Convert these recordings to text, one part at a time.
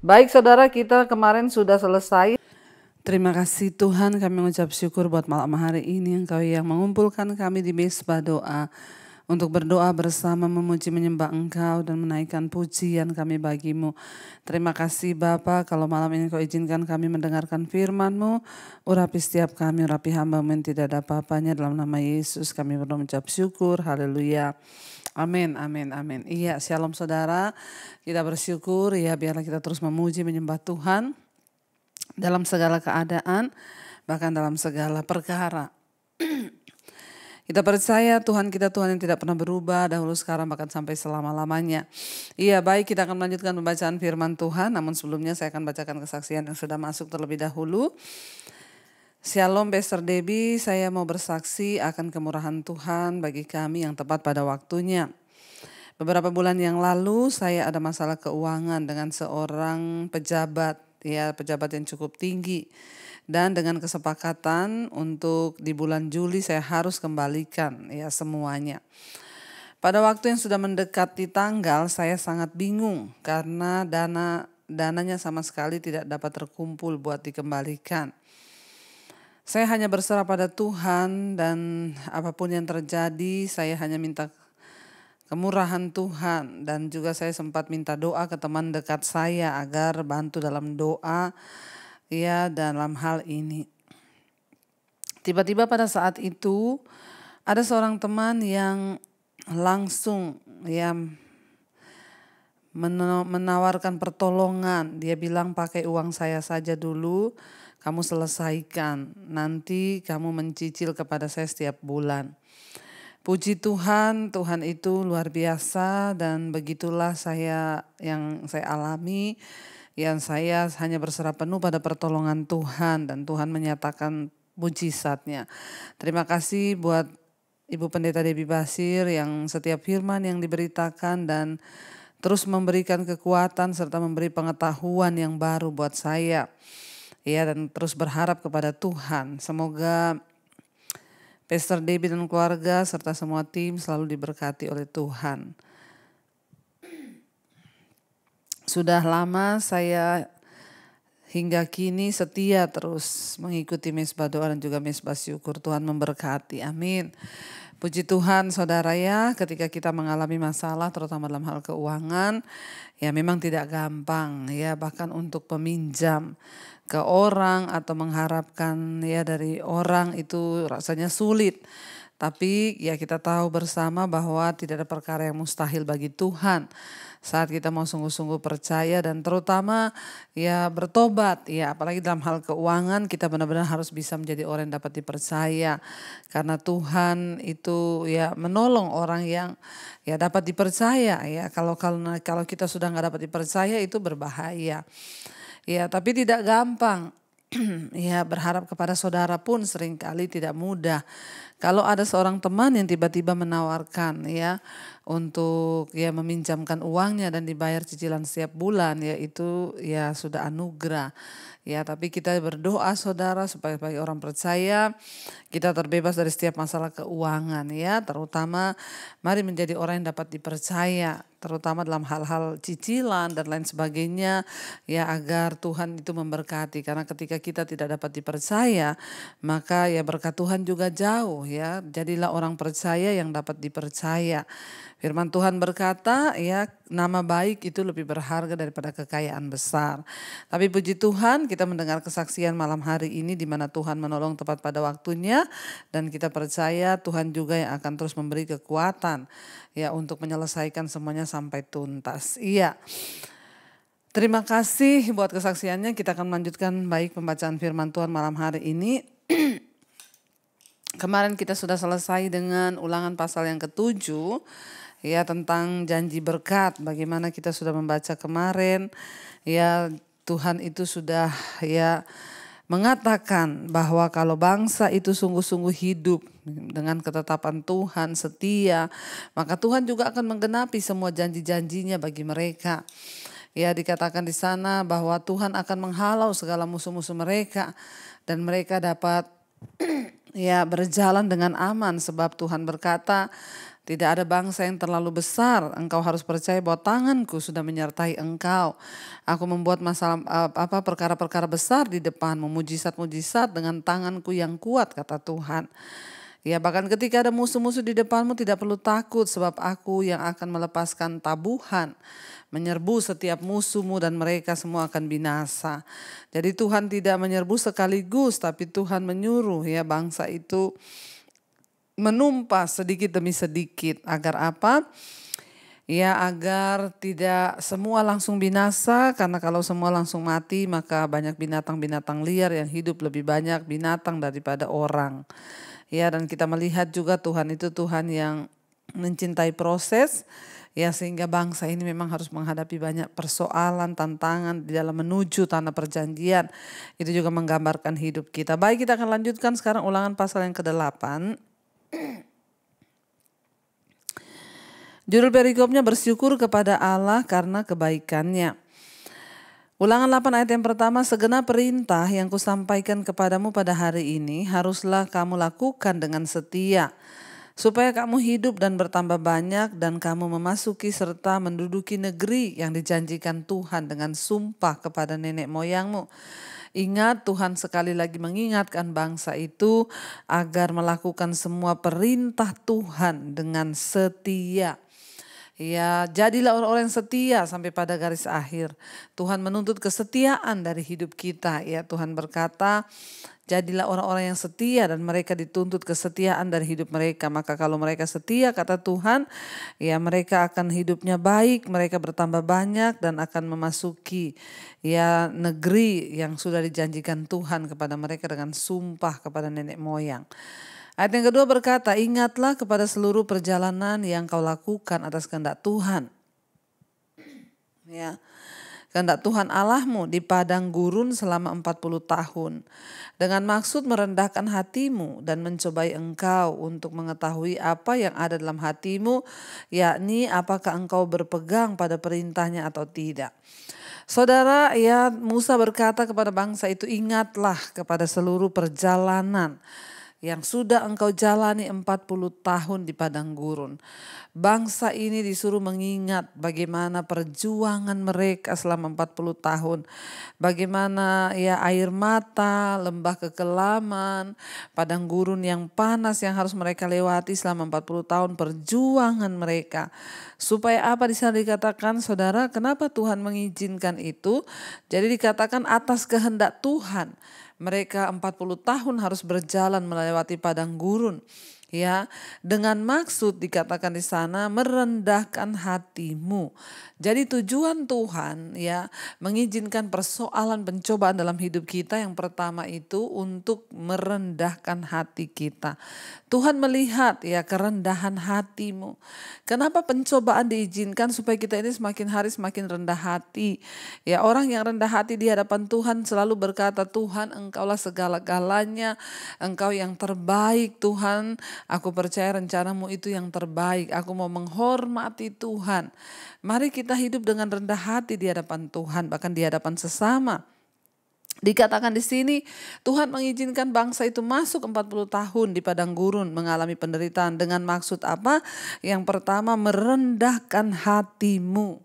Baik saudara, kita kemarin sudah selesai. Terima kasih Tuhan, kami mengucap syukur buat malam hari ini Engkau yang mengumpulkan kami di mesbah doa untuk berdoa bersama, memuji menyembah Engkau dan menaikkan pujian kami bagimu. Terima kasih Bapa, kalau malam ini Kau izinkan kami mendengarkan firman-Mu, urapi setiap kami, urapi hamba-Mu yang tidak ada apa-apanya, dalam nama Yesus kami berdoa mengucap syukur, haleluya. Amin, amin, amin. Iya, shalom saudara, kita bersyukur ya, biarlah kita terus memuji menyembah Tuhan dalam segala keadaan, bahkan dalam segala perkara. Kita percaya Tuhan kita Tuhan yang tidak pernah berubah, dahulu sekarang bahkan sampai selama-lamanya. Iya, baik, kita akan melanjutkan pembacaan firman Tuhan, namun sebelumnya saya akan bacakan kesaksian yang sudah masuk terlebih dahulu. Shalom Pastor Debbie, saya mau bersaksi akan kemurahan Tuhan bagi kami yang tepat pada waktunya. Beberapa bulan yang lalu saya ada masalah keuangan dengan seorang pejabat, ya pejabat yang cukup tinggi. Dan dengan kesepakatan untuk di bulan Juli saya harus kembalikan ya semuanya. Pada waktu yang sudah mendekati tanggal saya sangat bingung karena dananya sama sekali tidak dapat terkumpul buat dikembalikan. Saya hanya berserah pada Tuhan dan apapun yang terjadi saya hanya minta kemurahan Tuhan, dan juga saya sempat minta doa ke teman dekat saya agar bantu dalam doa ya dalam hal ini. Tiba-tiba pada saat itu ada seorang teman yang langsung ya menawarkan pertolongan. Dia bilang pakai uang saya saja dulu, kamu selesaikan, nanti kamu mencicil kepada saya setiap bulan. Puji Tuhan, Tuhan itu luar biasa dan begitulah yang saya alami, yang saya hanya berserah penuh pada pertolongan Tuhan dan Tuhan menyatakan mujizatnya. Terima kasih buat Ibu Pendeta Debbie Basir yang setiap firman yang diberitakan dan terus memberikan kekuatan serta memberi pengetahuan yang baru buat saya. Ya, dan terus berharap kepada Tuhan. Semoga Pastor Debbie dan keluarga serta semua tim selalu diberkati oleh Tuhan. Sudah lama saya hingga kini setia terus mengikuti mesbah doa dan juga mesbah syukur. Tuhan memberkati, amin. Puji Tuhan saudara ya, ketika kita mengalami masalah terutama dalam hal keuangan, ya memang tidak gampang ya, bahkan untuk peminjam ke orang atau mengharapkan ya dari orang itu rasanya sulit. Tapi ya kita tahu bersama bahwa tidak ada perkara yang mustahil bagi Tuhan. Saat kita mau sungguh-sungguh percaya dan terutama ya bertobat ya, apalagi dalam hal keuangan kita benar-benar harus bisa menjadi orang yang dapat dipercaya. Karena Tuhan itu ya menolong orang yang ya dapat dipercaya ya. Kalau kita sudah nggak dapat dipercaya itu berbahaya. Ya, tapi tidak gampang. Ya, berharap kepada saudara pun seringkali tidak mudah. Kalau ada seorang teman yang tiba-tiba menawarkan ya untuk ya meminjamkan uangnya dan dibayar cicilan setiap bulan, ya itu ya sudah anugerah. Ya, tapi kita berdoa saudara supaya bagi orang percaya kita terbebas dari setiap masalah keuangan ya, terutama mari menjadi orang yang dapat dipercaya, terutama dalam hal-hal cicilan dan lain sebagainya ya, agar Tuhan itu memberkati. Karena ketika kita tidak dapat dipercaya, maka ya berkat Tuhan juga jauh ya. Jadilah orang percaya yang dapat dipercaya. Firman Tuhan berkata ya, nama baik itu lebih berharga daripada kekayaan besar. Tapi puji Tuhan kita mendengar kesaksian malam hari ini di mana Tuhan menolong tepat pada waktunya, dan kita percaya Tuhan juga yang akan terus memberi kekuatan ya untuk menyelesaikan semuanya sampai tuntas. Iya. Terima kasih buat kesaksiannya. Kita akan melanjutkan baik pembacaan firman Tuhan malam hari ini. Kemarin kita sudah selesai dengan ulangan pasal yang ke-7 ya, tentang janji berkat. Bagaimana kita sudah membaca kemarin ya, Tuhan itu sudah ya mengatakan bahwa kalau bangsa itu sungguh-sungguh hidup dengan ketetapan Tuhan, setia, maka Tuhan juga akan menggenapi semua janji-janjinya bagi mereka. Ya, dikatakan di sana bahwa Tuhan akan menghalau segala musuh-musuh mereka dan mereka dapat ya berjalan dengan aman, sebab Tuhan berkata Tidak ada bangsa yang terlalu besar. Engkau harus percaya bahwa tanganku sudah menyertai engkau. Aku membuat perkara-perkara besar di depanmu, mujizat-mujizat dengan tanganku yang kuat, kata Tuhan. Ya, bahkan ketika ada musuh-musuh di depanmu tidak perlu takut, sebab aku yang akan melepaskan tabuhan, menyerbu setiap musuhmu dan mereka semua akan binasa. Jadi Tuhan tidak menyerbu sekaligus, tapi Tuhan menyuruh ya bangsa itu menumpas sedikit demi sedikit. Agar apa? Ya, agar tidak semua langsung binasa, karena kalau semua langsung mati maka banyak binatang-binatang liar yang hidup, lebih banyak binatang daripada orang. Ya, dan kita melihat juga Tuhan itu Tuhan yang mencintai proses, ya, sehingga bangsa ini memang harus menghadapi banyak persoalan, tantangan di dalam menuju tanah perjanjian. Itu juga menggambarkan hidup kita. Baik, kita akan lanjutkan sekarang Ulangan pasal yang ke-8. Judul perikopnya bersyukur kepada Allah karena kebaikannya. Ulangan 8 ayat yang pertama, segenap perintah yang kusampaikan kepadamu pada hari ini haruslah kamu lakukan dengan setia, supaya kamu hidup dan bertambah banyak dan kamu memasuki serta menduduki negeri yang dijanjikan Tuhan dengan sumpah kepada nenek moyangmu. Ingat, Tuhan sekali lagi mengingatkan bangsa itu agar melakukan semua perintah Tuhan dengan setia. Ya, jadilah orang-orang yang setia sampai pada garis akhir. Tuhan menuntut kesetiaan dari hidup kita. Ya, Tuhan berkata, jadilah orang-orang yang setia dan mereka dituntut kesetiaan dari hidup mereka. Maka kalau mereka setia, kata Tuhan, ya mereka akan hidupnya baik, mereka bertambah banyak dan akan memasuki ya negeri yang sudah dijanjikan Tuhan kepada mereka dengan sumpah kepada nenek moyang. Ayat yang kedua berkata, ingatlah kepada seluruh perjalanan yang kau lakukan atas kehendak Tuhan. Ya, kehendak Tuhan Allahmu di padang gurun selama 40 tahun. Dengan maksud merendahkan hatimu dan mencobai engkau untuk mengetahui apa yang ada dalam hatimu, yakni apakah engkau berpegang pada perintahnya atau tidak. Saudara, ya Musa berkata kepada bangsa itu, ingatlah kepada seluruh perjalanan yang sudah engkau jalani 40 tahun di padang gurun. Bangsa ini disuruh mengingat bagaimana perjuangan mereka selama 40 tahun. Bagaimana ya air mata, lembah kekelaman, padang gurun yang panas yang harus mereka lewati selama 40 tahun perjuangan mereka. Supaya apa di sana dikatakan, saudara, kenapa Tuhan mengizinkan itu? Jadi dikatakan atas kehendak Tuhan. Mereka 40 tahun harus berjalan melewati padang gurun. Ya, dengan maksud dikatakan di sana merendahkan hatimu. Jadi tujuan Tuhan ya mengizinkan persoalan pencobaan dalam hidup kita, yang pertama itu untuk merendahkan hati kita. Tuhan melihat ya kerendahan hatimu. Kenapa pencobaan diizinkan? Supaya kita ini semakin hari semakin rendah hati. Ya, orang yang rendah hati di hadapan Tuhan selalu berkata, Tuhan engkaulah segala-galanya, engkau yang terbaik Tuhan. Aku percaya rencanamu itu yang terbaik. Aku mau menghormati Tuhan. Mari kita hidup dengan rendah hati di hadapan Tuhan, bahkan di hadapan sesama. Dikatakan di sini Tuhan mengizinkan bangsa itu masuk 40 tahun di padang gurun mengalami penderitaan dengan maksud apa? Yang pertama, merendahkan hatimu.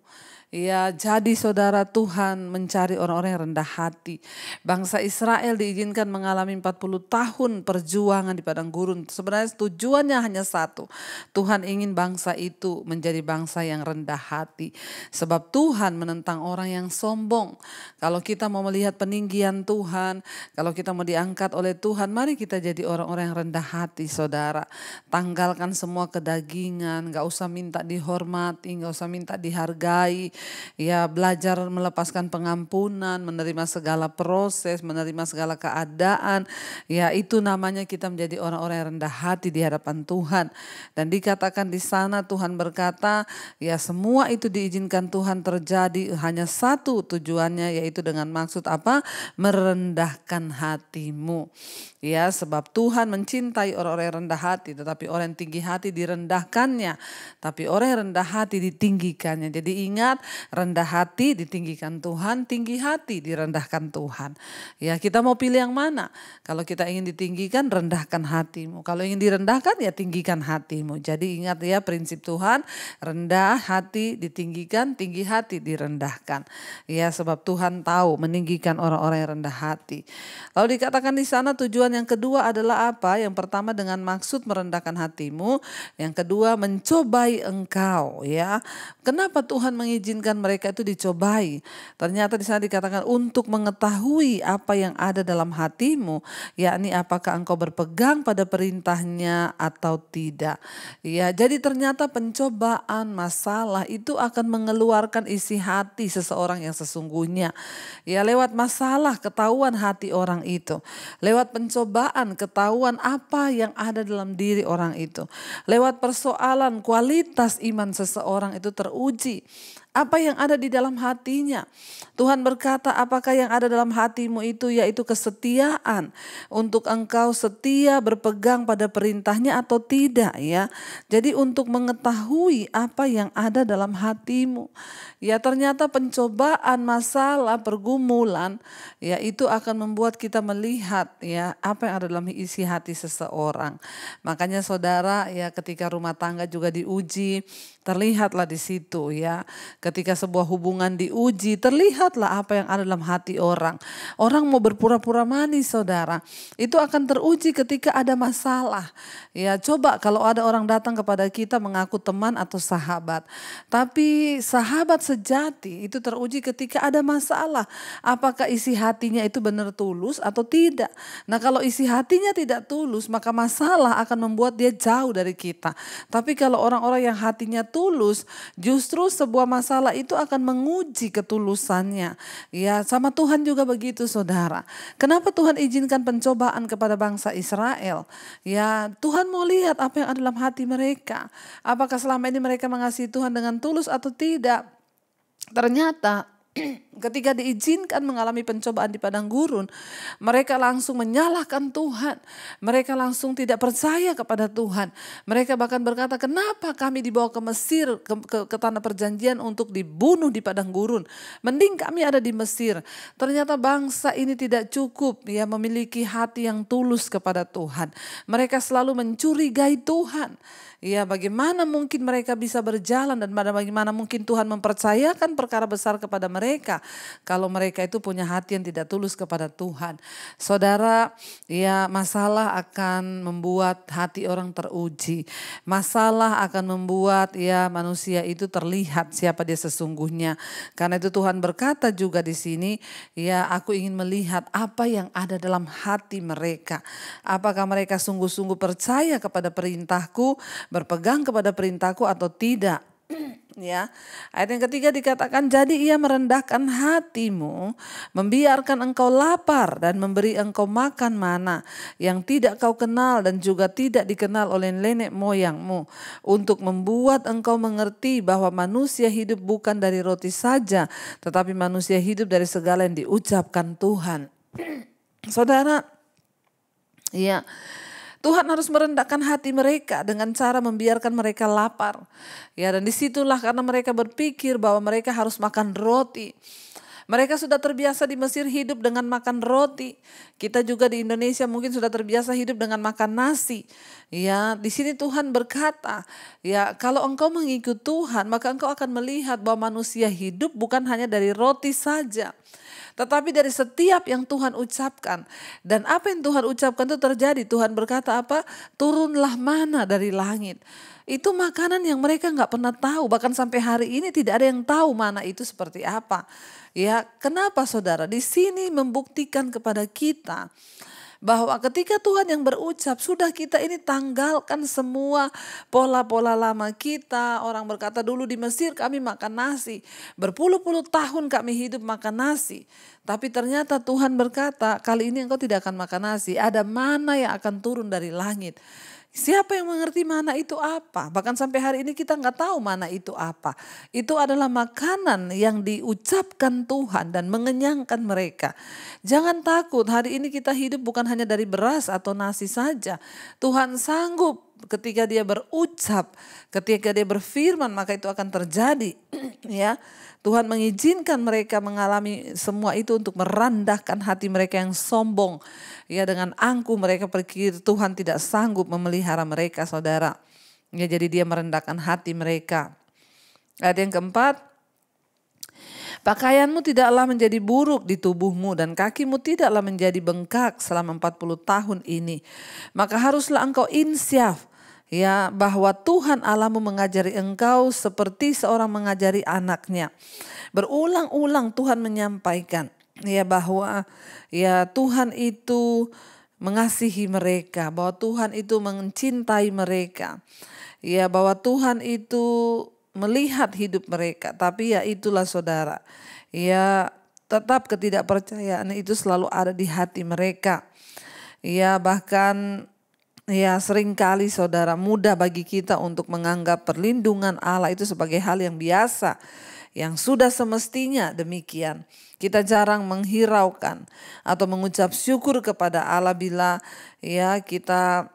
Ya, jadi saudara, Tuhan mencari orang-orang yang rendah hati. Bangsa Israel diizinkan mengalami 40 tahun perjuangan di padang gurun. Sebenarnya tujuannya hanya satu. Tuhan ingin bangsa itu menjadi bangsa yang rendah hati. Sebab Tuhan menentang orang yang sombong. Kalau kita mau melihat peninggian Tuhan, kalau kita mau diangkat oleh Tuhan, mari kita jadi orang-orang yang rendah hati, saudara. Tanggalkan semua kedagingan, gak usah minta dihormati, gak usah minta dihargai. Ya, belajar melepaskan pengampunan, menerima segala proses, menerima segala keadaan. Ya, itu namanya kita menjadi orang-orang yang rendah hati di hadapan Tuhan. Dan dikatakan di sana Tuhan berkata, ya semua itu diizinkan Tuhan terjadi hanya satu tujuannya, yaitu dengan maksud apa? Merendahkan hatimu. Ya, sebab Tuhan mencintai orang-orang yang rendah hati, tetapi orang yang tinggi hati direndahkannya, tapi orang yang rendah hati ditinggikannya. Jadi ingat, rendah hati ditinggikan Tuhan, tinggi hati direndahkan Tuhan. Ya, kita mau pilih yang mana? Kalau kita ingin ditinggikan, rendahkan hatimu. Kalau ingin direndahkan, ya tinggikan hatimu. Jadi ingat ya prinsip Tuhan, rendah hati ditinggikan, tinggi hati direndahkan. Ya, sebab Tuhan tahu meninggikan orang-orang yang rendah hati. Lalu dikatakan di sana tujuan yang kedua adalah apa? Yang pertama dengan maksud merendahkan hatimu, yang kedua mencobai engkau, ya. Kenapa Tuhan mengizinkan mereka itu dicobai? Ternyata di sana dikatakan untuk mengetahui apa yang ada dalam hatimu, yakni apakah engkau berpegang pada perintahnya atau tidak. Ya, jadi ternyata pencobaan, masalah itu akan mengeluarkan isi hati seseorang yang sesungguhnya. Ya, lewat masalah ketahuan hati orang itu. Lewat pencobaan ketahuan apa yang ada dalam diri orang itu. Lewat persoalan kualitas iman seseorang itu teruji. Apa yang ada di dalam hatinya. Tuhan berkata, apakah yang ada dalam hatimu itu, yaitu kesetiaan. Untuk engkau setia berpegang pada perintahnya atau tidak, ya. Jadi untuk mengetahui apa yang ada dalam hatimu. Ya, ternyata pencobaan, masalah, pergumulan, ya, itu akan membuat kita melihat, ya, apa yang ada dalam isi hati seseorang. Makanya saudara, ya, ketika rumah tangga juga diuji, terlihatlah di situ, ya. Ketika sebuah hubungan diuji, terlihatlah apa yang ada dalam hati orang. Orang mau berpura-pura manis, saudara. Itu akan teruji ketika ada masalah. Ya, coba kalau ada orang datang kepada kita mengaku teman atau sahabat. Tapi sahabat sejati itu teruji ketika ada masalah. Apakah isi hatinya itu benar tulus atau tidak? Nah, kalau isi hatinya tidak tulus, maka masalah akan membuat dia jauh dari kita. Tapi kalau orang-orang yang hatinya tulus, justru sebuah masalah itu akan menguji ketulusannya. Ya, sama Tuhan juga begitu, saudara. Kenapa Tuhan izinkan pencobaan kepada bangsa Israel? Ya, Tuhan mau lihat apa yang ada dalam hati mereka. Apakah selama ini mereka mengasihi Tuhan dengan tulus atau tidak? Ternyata ketika diizinkan mengalami pencobaan di padang gurun, mereka langsung menyalahkan Tuhan. Mereka langsung tidak percaya kepada Tuhan. Mereka bahkan berkata, kenapa kami dibawa ke Mesir, ke tanah perjanjian untuk dibunuh di padang gurun? Mending kami ada di Mesir. Ternyata bangsa ini tidak cukup, ya, memiliki hati yang tulus kepada Tuhan. Mereka selalu mencurigai Tuhan. Ya, bagaimana mungkin mereka bisa berjalan dan bagaimana mungkin Tuhan mempercayakan perkara besar kepada mereka kalau mereka itu punya hati yang tidak tulus kepada Tuhan. Saudara, ya, masalah akan membuat hati orang teruji. Masalah akan membuat, ya, manusia itu terlihat siapa dia sesungguhnya. Karena itu Tuhan berkata juga di sini, ya, aku ingin melihat apa yang ada dalam hati mereka. Apakah mereka sungguh-sungguh percaya kepada perintahku, berpegang kepada perintahku atau tidak. Ya, ayat yang ketiga dikatakan, jadi ia merendahkan hatimu, membiarkan engkau lapar dan memberi engkau makan mana yang tidak kau kenal dan juga tidak dikenal oleh nenek moyangmu, untuk membuat engkau mengerti bahwa manusia hidup bukan dari roti saja, tetapi manusia hidup dari segala yang diucapkan Tuhan. Saudara, ya, Tuhan harus merendahkan hati mereka dengan cara membiarkan mereka lapar. Ya, dan disitulah karena mereka berpikir bahwa mereka harus makan roti. Mereka sudah terbiasa di Mesir hidup dengan makan roti. Kita juga di Indonesia mungkin sudah terbiasa hidup dengan makan nasi. Ya, di sini Tuhan berkata, ya, kalau engkau mengikut Tuhan, maka engkau akan melihat bahwa manusia hidup bukan hanya dari roti saja, tetapi dari setiap yang Tuhan ucapkan. Dan apa yang Tuhan ucapkan itu terjadi. Tuhan berkata apa? Turunlah mana dari langit. Itu makanan yang mereka gak pernah tahu. Bahkan sampai hari ini tidak ada yang tahu mana itu seperti apa. Ya, kenapa saudara? Di sini membuktikan kepada kita bahwa ketika Tuhan yang berucap, sudah kita ini tanggalkan semua pola-pola lama kita. Orang berkata dulu di Mesir kami makan nasi, berpuluh-puluh tahun kami hidup makan nasi. Tapi ternyata Tuhan berkata, kali ini engkau tidak akan makan nasi, ada mana yang akan turun dari langit. Siapa yang mengerti mana itu apa? Bahkan sampai hari ini kita nggak tahu mana itu apa. Itu adalah makanan yang diucapkan Tuhan dan mengenyangkan mereka. Jangan takut, hari ini kita hidup bukan hanya dari beras atau nasi saja. Tuhan sanggup ketika dia berucap, ketika dia berfirman, maka itu akan terjadi. Ya, Tuhan mengizinkan mereka mengalami semua itu untuk merendahkan hati mereka yang sombong. Ya, dengan angkuh mereka berpikir Tuhan tidak sanggup memelihara mereka, saudara. Ya, jadi dia merendahkan hati mereka. Ayat yang keempat, pakaianmu tidaklah menjadi buruk di tubuhmu dan kakimu tidaklah menjadi bengkak selama 40 tahun ini. Maka haruslah engkau insyaf, ya, bahwa Tuhan Allahmu mengajari engkau seperti seorang mengajari anaknya. Berulang-ulang Tuhan menyampaikan, ya, bahwa ya Tuhan itu mengasihi mereka, bahwa Tuhan itu mencintai mereka. Ya, bahwa Tuhan itu melihat hidup mereka. Tapi ya itulah saudara, ya tetap ketidakpercayaan itu selalu ada di hati mereka. Ya, bahkan ya seringkali saudara, mudah bagi kita untuk menganggap perlindungan Allah itu sebagai hal yang biasa, yang sudah semestinya demikian. Kita jarang menghiraukan atau mengucap syukur kepada Allah bila ya kita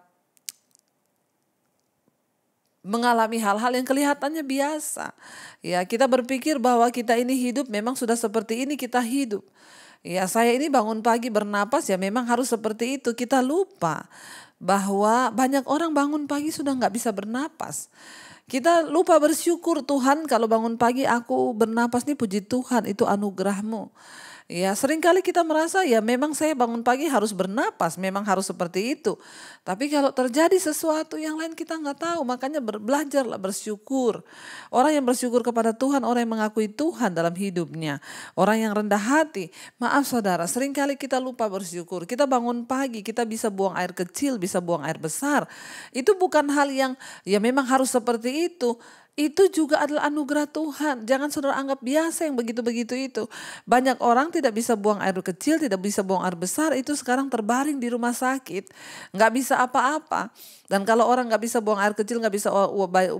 mengalami hal-hal yang kelihatannya biasa. Ya, kita berpikir bahwa kita ini hidup memang sudah seperti ini kita hidup. Ya, saya ini bangun pagi bernapas ya memang harus seperti itu. Kita lupa bahwa banyak orang bangun pagi sudah nggak bisa bernapas. Kita lupa bersyukur, Tuhan kalau bangun pagi aku bernapas nih, puji Tuhan itu anugerah-Mu. Ya, seringkali kita merasa ya memang saya bangun pagi harus bernapas, memang harus seperti itu. Tapi kalau terjadi sesuatu yang lain kita nggak tahu, makanya belajarlah bersyukur. Orang yang bersyukur kepada Tuhan, orang yang mengakui Tuhan dalam hidupnya. Orang yang rendah hati, maaf saudara, seringkali kita lupa bersyukur. Kita bangun pagi, kita bisa buang air kecil, bisa buang air besar. Itu bukan hal yang ya memang harus seperti itu. Itu juga adalah anugerah Tuhan. Jangan saudara anggap biasa yang begitu-begitu itu. Banyak orang tidak bisa buang air kecil, tidak bisa buang air besar. Itu sekarang terbaring di rumah sakit. Nggak bisa apa-apa. Dan kalau orang nggak bisa buang air kecil, nggak bisa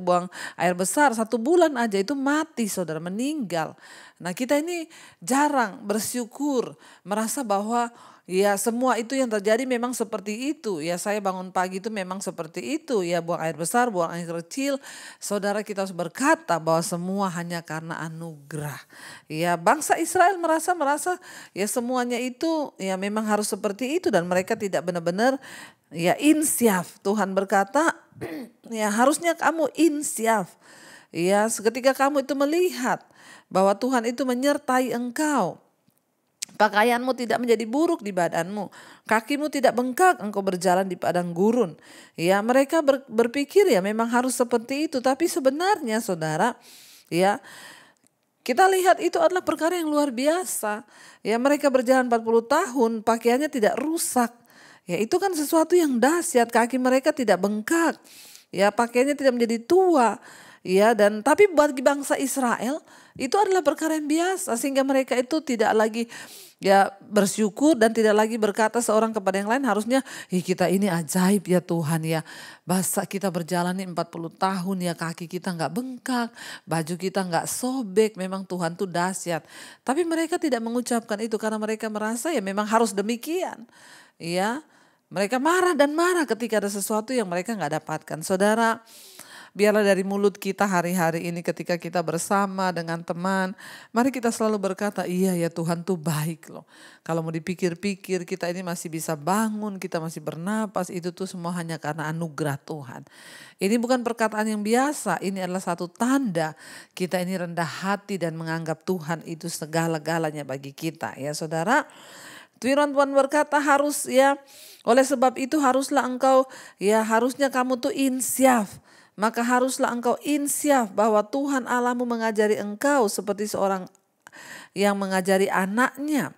buang air besar, 1 bulan aja itu mati saudara, meninggal. Nah, kita ini jarang bersyukur, merasa bahwa ya semua itu yang terjadi memang seperti itu. Ya, saya bangun pagi itu memang seperti itu. Ya, buang air besar, buang air kecil. Saudara, kita harus berkata bahwa semua hanya karena anugerah. Ya, bangsa Israel merasa ya semuanya itu ya memang harus seperti itu. Dan mereka tidak benar-benar ya insyaf. Tuhan berkata ya harusnya kamu insyaf. Ya, ketika kamu itu melihat bahwa Tuhan itu menyertai engkau. Pakaianmu tidak menjadi buruk di badanmu, kakimu tidak bengkak engkau berjalan di padang gurun. Ya, mereka berpikir ya memang harus seperti itu, tapi sebenarnya saudara, ya kita lihat itu adalah perkara yang luar biasa. Ya, mereka berjalan 40 tahun, pakaiannya tidak rusak. Ya, itu kan sesuatu yang dahsyat, kaki mereka tidak bengkak. Ya, pakaiannya tidak menjadi tua. Ya, dan tapi bagi bangsa Israel itu adalah perkara yang biasa, sehingga mereka itu tidak lagi ya bersyukur dan tidak lagi berkata seorang kepada yang lain, harusnya kita ini ajaib ya Tuhan ya. Bahasa kita berjalan nih 40 tahun ya, kaki kita nggak bengkak, baju kita nggak sobek, memang Tuhan tuh dahsyat. Tapi mereka tidak mengucapkan itu karena mereka merasa ya memang harus demikian. Ya, mereka marah dan marah ketika ada sesuatu yang mereka nggak dapatkan. Saudara, biarlah dari mulut kita hari-hari ini ketika kita bersama dengan teman, mari kita selalu berkata, iya ya Tuhan tuh baik loh. Kalau mau dipikir-pikir kita ini masih bisa bangun, kita masih bernapas, itu tuh semua hanya karena anugerah Tuhan. Ini bukan perkataan yang biasa, ini adalah satu tanda kita ini rendah hati dan menganggap Tuhan itu segala-galanya bagi kita ya saudara. Firman Tuhan berkata harus ya, oleh sebab itu haruslah engkau ya harusnya kamu tuh insyaf. Maka haruslah engkau insyaf bahwa Tuhan Allahmu mengajari engkau seperti seorang yang mengajari anaknya.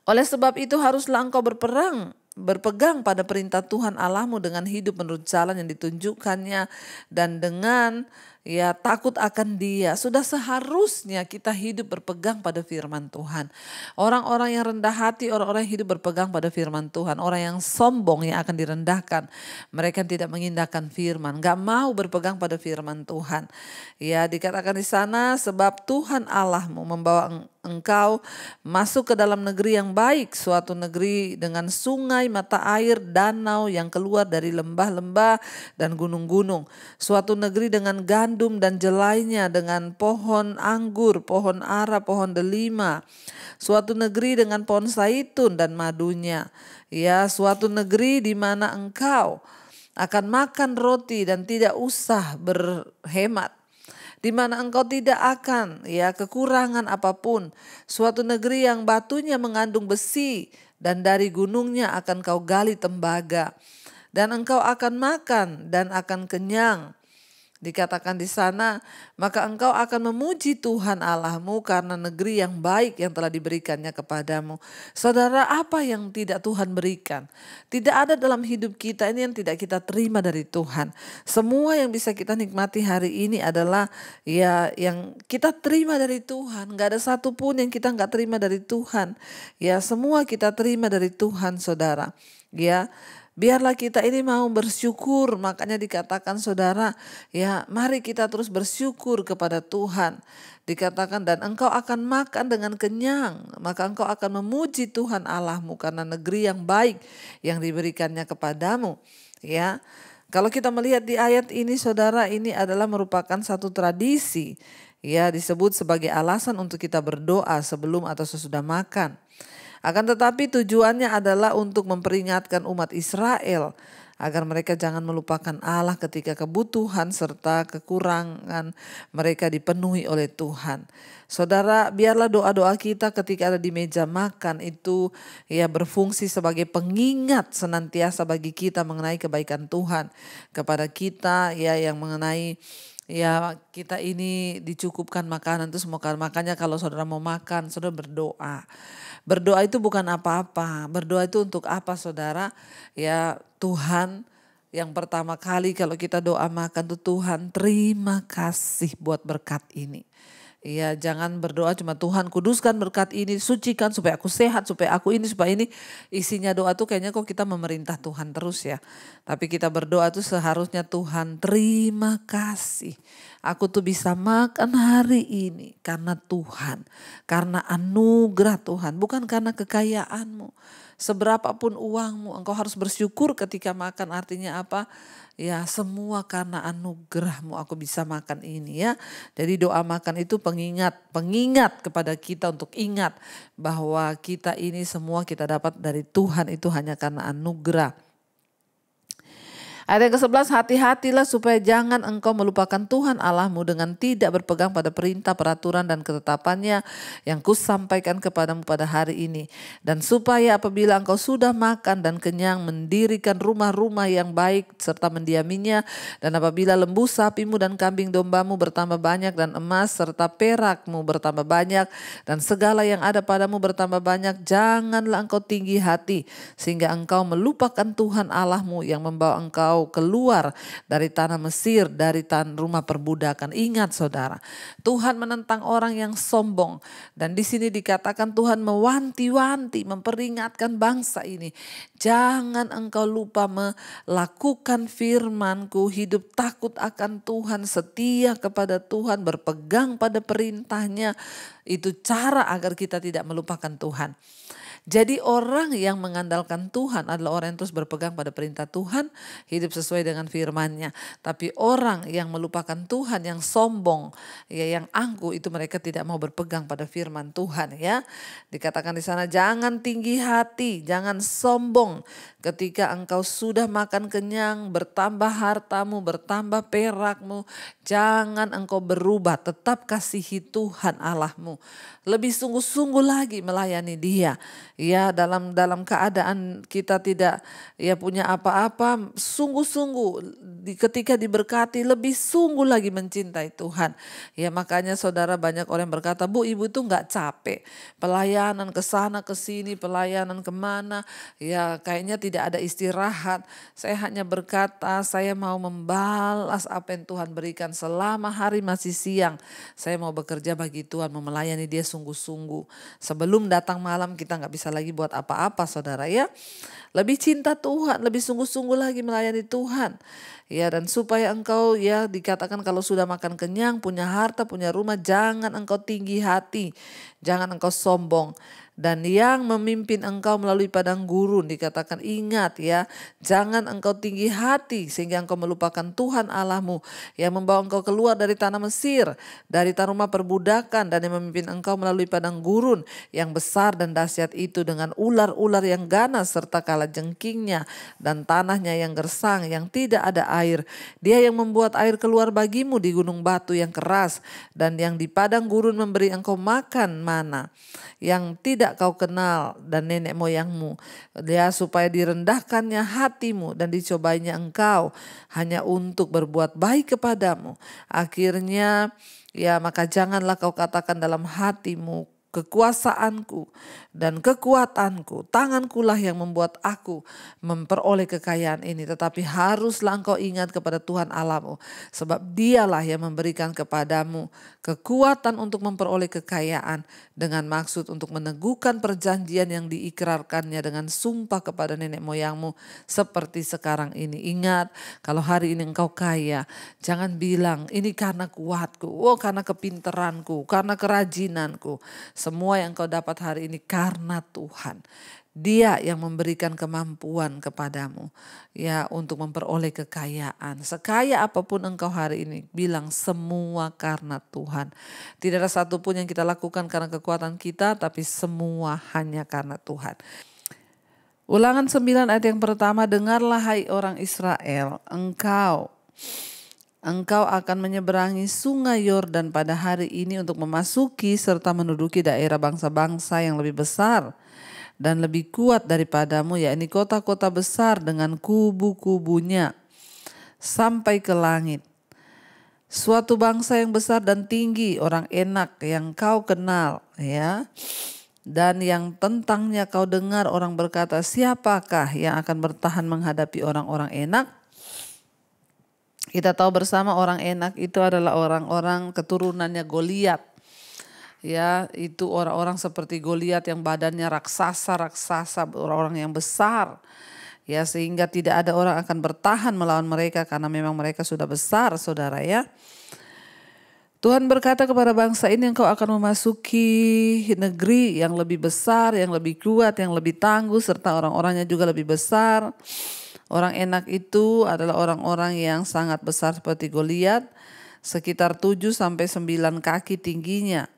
Oleh sebab itu haruslah engkau berpegang pada perintah Tuhan Allahmu dengan hidup menurut jalan yang ditunjukkannya dan dengan ya takut akan Dia. Sudah seharusnya kita hidup berpegang pada firman Tuhan. Orang-orang yang rendah hati, orang-orang yang hidup berpegang pada firman Tuhan. Orang yang sombong yang akan direndahkan. Mereka yang tidak mengindahkan firman, gak mau berpegang pada firman Tuhan. Ya, dikatakan di sana, sebab Tuhan Allahmu membawa engkau masuk ke dalam negeri yang baik, suatu negeri dengan sungai, mata air, danau yang keluar dari lembah-lembah dan gunung-gunung. Suatu negeri dengan gandum dan jelainya, dengan pohon anggur, pohon ara, pohon delima. Suatu negeri dengan pohon zaitun dan madunya. Ya, suatu negeri di mana engkau akan makan roti dan tidak usah berhemat, di mana engkau tidak akan kekurangan apapun. Suatu negeri yang batunya mengandung besi dan dari gunungnya akan kau gali tembaga. Dan engkau akan makan dan akan kenyang. Dikatakan di sana, maka engkau akan memuji Tuhan Allahmu karena negeri yang baik yang telah diberikannya kepadamu. Saudara, apa yang tidak Tuhan berikan? Tidak ada dalam hidup kita ini yang tidak kita terima dari Tuhan. Semua yang bisa kita nikmati hari ini adalah yang kita terima dari Tuhan. Gak ada satupun yang kita gak terima dari Tuhan. Ya, semua kita terima dari Tuhan, saudara. Ya, biarlah kita ini mau bersyukur. Makanya dikatakan, saudara, ya mari kita terus bersyukur kepada Tuhan. Dikatakan, dan engkau akan makan dengan kenyang, maka engkau akan memuji Tuhan Allahmu karena negeri yang baik yang diberikannya kepadamu. Ya, kalau kita melihat di ayat ini, saudara, ini adalah merupakan satu tradisi. Ya, disebut sebagai alasan untuk kita berdoa sebelum atau sesudah makan. Akan tetapi tujuannya adalah untuk memperingatkan umat Israel agar mereka jangan melupakan Allah ketika kebutuhan serta kekurangan mereka dipenuhi oleh Tuhan. Saudara, biarlah doa-doa kita ketika ada di meja makan itu berfungsi sebagai pengingat senantiasa bagi kita mengenai kebaikan Tuhan kepada kita, yang mengenai kita ini dicukupkan makanan itu semua. Makanya kalau saudara mau makan, saudara berdoa. Berdoa itu bukan apa-apa. Berdoa itu untuk apa, saudara? Ya, Tuhan, yang pertama kali kalau kita doa makan tuh, Tuhan terima kasih buat berkat ini. Ya, jangan berdoa cuma Tuhan kuduskan berkat ini, sucikan supaya aku sehat, supaya aku ini, supaya ini. Isinya doa tuh kayaknya kok kita memerintah Tuhan terus ya. Tapi kita berdoa tuh seharusnya, Tuhan terima kasih. Aku tuh bisa makan hari ini karena Tuhan, karena anugerah Tuhan, bukan karena kekayaanmu. Seberapapun uangmu, engkau harus bersyukur ketika makan. Artinya apa? Ya, semua karena anugerahmu aku bisa makan ini ya. Jadi doa makan itu pengingat kepada kita untuk ingat bahwa kita ini semua kita dapat dari Tuhan itu hanya karena anugerah. Ayat yang ke-11, hati-hatilah supaya jangan engkau melupakan Tuhan Allahmu dengan tidak berpegang pada perintah, peraturan dan ketetapannya yang kusampaikan kepadamu pada hari ini. Dan supaya apabila engkau sudah makan dan kenyang, mendirikan rumah-rumah yang baik serta mendiaminya. Dan apabila lembu sapimu dan kambing dombamu bertambah banyak dan emas serta perakmu bertambah banyak dan segala yang ada padamu bertambah banyak, janganlah engkau tinggi hati sehingga engkau melupakan Tuhan Allahmu yang membawa engkau keluar dari tanah Mesir, dari rumah perbudakan. Ingat, saudara, Tuhan menentang orang yang sombong, dan di sini dikatakan Tuhan mewanti-wanti, memperingatkan bangsa ini, jangan engkau lupa melakukan firman-Ku, hidup takut akan Tuhan, setia kepada Tuhan, berpegang pada perintahnya. Itu cara agar kita tidak melupakan Tuhan. Jadi orang yang mengandalkan Tuhan adalah orang yang terus berpegang pada perintah Tuhan, hidup sesuai dengan firman-Nya. Tapi orang yang melupakan Tuhan, yang sombong, yang angkuh, itu mereka tidak mau berpegang pada firman Tuhan ya. Dikatakan di sana, jangan tinggi hati, jangan sombong ketika engkau sudah makan kenyang, bertambah hartamu, bertambah perakmu. Jangan engkau berubah, tetap kasihi Tuhan Allahmu. Lebih sungguh-sungguh lagi melayani Dia. Ya, dalam keadaan kita tidak ya punya apa-apa, sungguh-sungguh ketika diberkati lebih sungguh lagi mencintai Tuhan. Ya, makanya saudara, banyak orang yang berkata, "Bu, ibu itu nggak capek pelayanan ke sana ke sini, pelayanan kemana, ya kayaknya tidak ada istirahat." Saya hanya berkata, saya mau membalas apa yang Tuhan berikan selama hari masih siang. Saya mau bekerja bagi Tuhan, mau melayani Dia sungguh-sungguh. Sebelum datang malam kita nggak bisa lagi buat apa-apa, saudara ya. Lebih cinta Tuhan, lebih sungguh-sungguh lagi melayani Tuhan. Ya, dan supaya engkau ya dikatakan kalau sudah makan kenyang, punya harta, punya rumah, jangan engkau tinggi hati, jangan engkau sombong. Dan yang memimpin engkau melalui padang gurun dikatakan, ingat ya, jangan engkau tinggi hati sehingga engkau melupakan Tuhan Allahmu yang membawa engkau keluar dari tanah Mesir, dari tanah rumah perbudakan, dan yang memimpin engkau melalui padang gurun yang besar dan dahsyat itu dengan ular-ular yang ganas serta kalajengkingnya dan tanahnya yang gersang yang tidak ada air. Dia yang membuat air keluar bagimu di gunung batu yang keras dan yang di padang gurun memberi engkau makan mana yang tidak kau kenal dan nenek moyangmu. Dia supaya direndahkannya hatimu dan dicobainya engkau hanya untuk berbuat baik kepadamu. Akhirnya ya maka janganlah kau katakan dalam hatimu, kekuasaanku dan kekuatanku, tangankulah yang membuat aku memperoleh kekayaan ini. Tetapi haruslah engkau ingat kepada Tuhan Allahmu, sebab Dialah yang memberikan kepadamu kekuatan untuk memperoleh kekayaan dengan maksud untuk meneguhkan perjanjian yang diikrarkannya dengan sumpah kepada nenek moyangmu seperti sekarang ini. Ingat, kalau hari ini engkau kaya, jangan bilang ini karena kuatku, oh karena kepinteranku, karena kerajinanku. Semua yang kau dapat hari ini karena Tuhan. Dia yang memberikan kemampuan kepadamu ya untuk memperoleh kekayaan. Sekaya apapun engkau hari ini, bilang semua karena Tuhan. Tidak ada satupun yang kita lakukan karena kekuatan kita, tapi semua hanya karena Tuhan. Ulangan 9 ayat yang pertama, dengarlah hai orang Israel, engkau akan menyeberangi sungai Yordan pada hari ini untuk memasuki serta menduduki daerah bangsa-bangsa yang lebih besar dan lebih kuat daripadamu, yakni kota-kota besar dengan kubu-kubunya sampai ke langit. Suatu bangsa yang besar dan tinggi, orang enak yang kau kenal ya. Dan yang tentangnya kau dengar orang berkata, siapakah yang akan bertahan menghadapi orang-orang enak? Kita tahu bersama orang enak itu adalah orang-orang keturunannya Goliat. Ya, itu orang-orang seperti Goliat yang badannya raksasa, orang-orang yang besar. Ya, sehingga tidak ada orang akan bertahan melawan mereka karena memang mereka sudah besar, saudara ya. Tuhan berkata kepada bangsa ini, engkau akan memasuki negeri yang lebih besar, yang lebih kuat, yang lebih tangguh, serta orang-orangnya juga lebih besar. Orang enak itu adalah orang-orang yang sangat besar seperti Goliat, sekitar 7 sampai 9 kaki tingginya.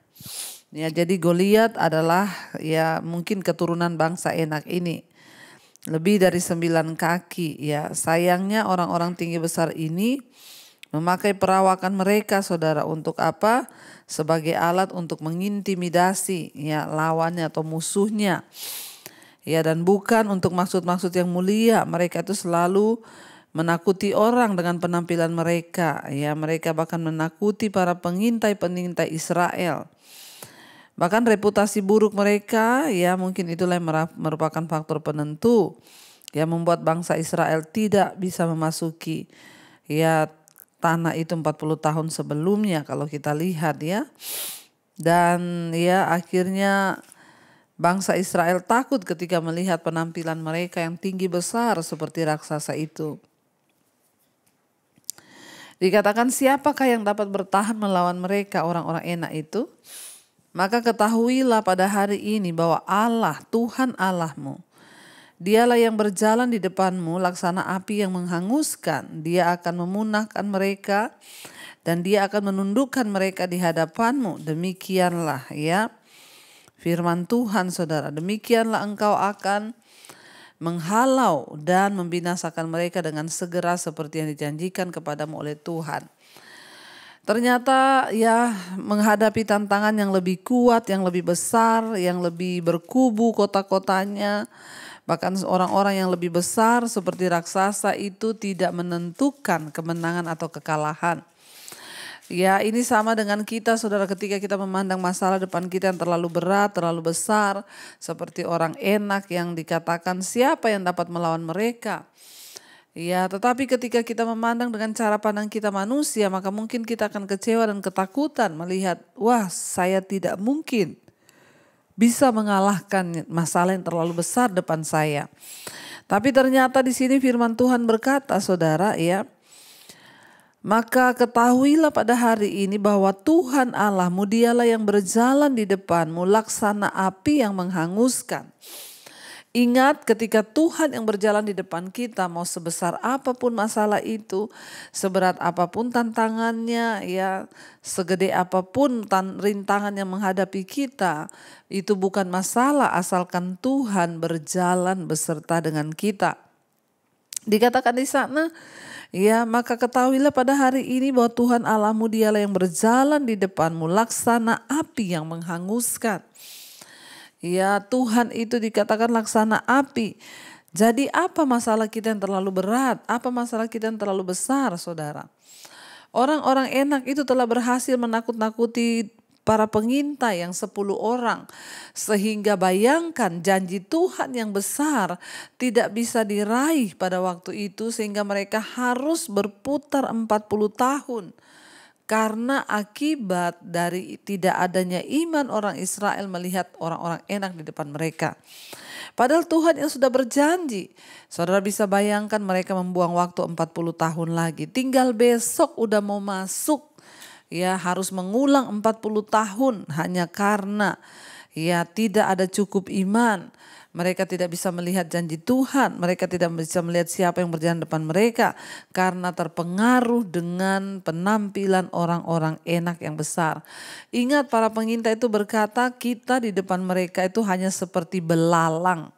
Ya, jadi Goliat adalah ya mungkin keturunan bangsa enak ini. Lebih dari 9 kaki ya. Sayangnya orang-orang tinggi besar ini memakai perawakan mereka, saudara, untuk apa? Sebagai alat untuk mengintimidasi ya lawannya atau musuhnya. Ya, dan bukan untuk maksud-maksud yang mulia. Mereka itu selalu menakuti orang dengan penampilan mereka. Ya, mereka bahkan menakuti para pengintai-pengintai Israel. Bahkan reputasi buruk mereka ya mungkin itulah yang merupakan faktor penentu yang membuat bangsa Israel tidak bisa memasuki ya tanah itu 40 tahun sebelumnya kalau kita lihat ya. Dan ya akhirnya bangsa Israel takut ketika melihat penampilan mereka yang tinggi besar seperti raksasa itu. Dikatakan siapakah yang dapat bertahan melawan mereka orang-orang enak itu? Maka ketahuilah pada hari ini bahwa Allah, Tuhan Allahmu, Dialah yang berjalan di depanmu laksana api yang menghanguskan. Dia akan memunahkan mereka dan Dia akan menundukkan mereka di hadapanmu. Demikianlah ya firman Tuhan, saudara. Demikianlah engkau akan menghalau dan membinasakan mereka dengan segera seperti yang dijanjikan kepadamu oleh Tuhan. Ternyata ya menghadapi tantangan yang lebih kuat, yang lebih besar, yang lebih berkubu kota-kotanya. Bahkan orang-orang yang lebih besar seperti raksasa itu tidak menentukan kemenangan atau kekalahan. Ya, ini sama dengan kita, saudara, ketika kita memandang masalah depan kita yang terlalu berat, terlalu besar, seperti orang enak yang dikatakan siapa yang dapat melawan mereka. Ya, tetapi ketika kita memandang dengan cara pandang kita manusia, maka mungkin kita akan kecewa dan ketakutan melihat, wah, saya tidak mungkin bisa mengalahkan masalah yang terlalu besar depan saya. Tapi ternyata di sini firman Tuhan berkata, saudara, ya, maka ketahuilah pada hari ini bahwa Tuhan Allahmu dialah yang berjalan di depanmu laksana api yang menghanguskan. Ingat ketika Tuhan yang berjalan di depan kita, mau sebesar apapun masalah itu, seberat apapun tantangannya, ya segede apapun rintangan yang menghadapi kita, itu bukan masalah asalkan Tuhan berjalan beserta dengan kita. Dikatakan di sana, ya, maka ketahuilah pada hari ini bahwa Tuhan Allahmu dialah yang berjalan di depanmu laksana api yang menghanguskan. Ya, Tuhan itu dikatakan laksana api. Jadi apa masalah kita yang terlalu berat? Apa masalah kita yang terlalu besar, saudara? Orang-orang enak itu telah berhasil menakut-nakuti para pengintai yang 10 orang. Sehingga bayangkan janji Tuhan yang besar tidak bisa diraih pada waktu itu, sehingga mereka harus berputar 40 tahun. Karena akibat dari tidak adanya iman orang Israel melihat orang-orang enak di depan mereka. Padahal Tuhan yang sudah berjanji. Saudara bisa bayangkan mereka membuang waktu 40 tahun lagi. Tinggal besok udah mau masuk. Ya, harus mengulang 40 tahun hanya karena ya tidak ada cukup iman. Mereka tidak bisa melihat janji Tuhan. Mereka tidak bisa melihat siapa yang berjalan depan mereka. Karena terpengaruh dengan penampilan orang-orang enak yang besar. Ingat, para pengintai itu berkata, kita di depan mereka itu hanya seperti belalang.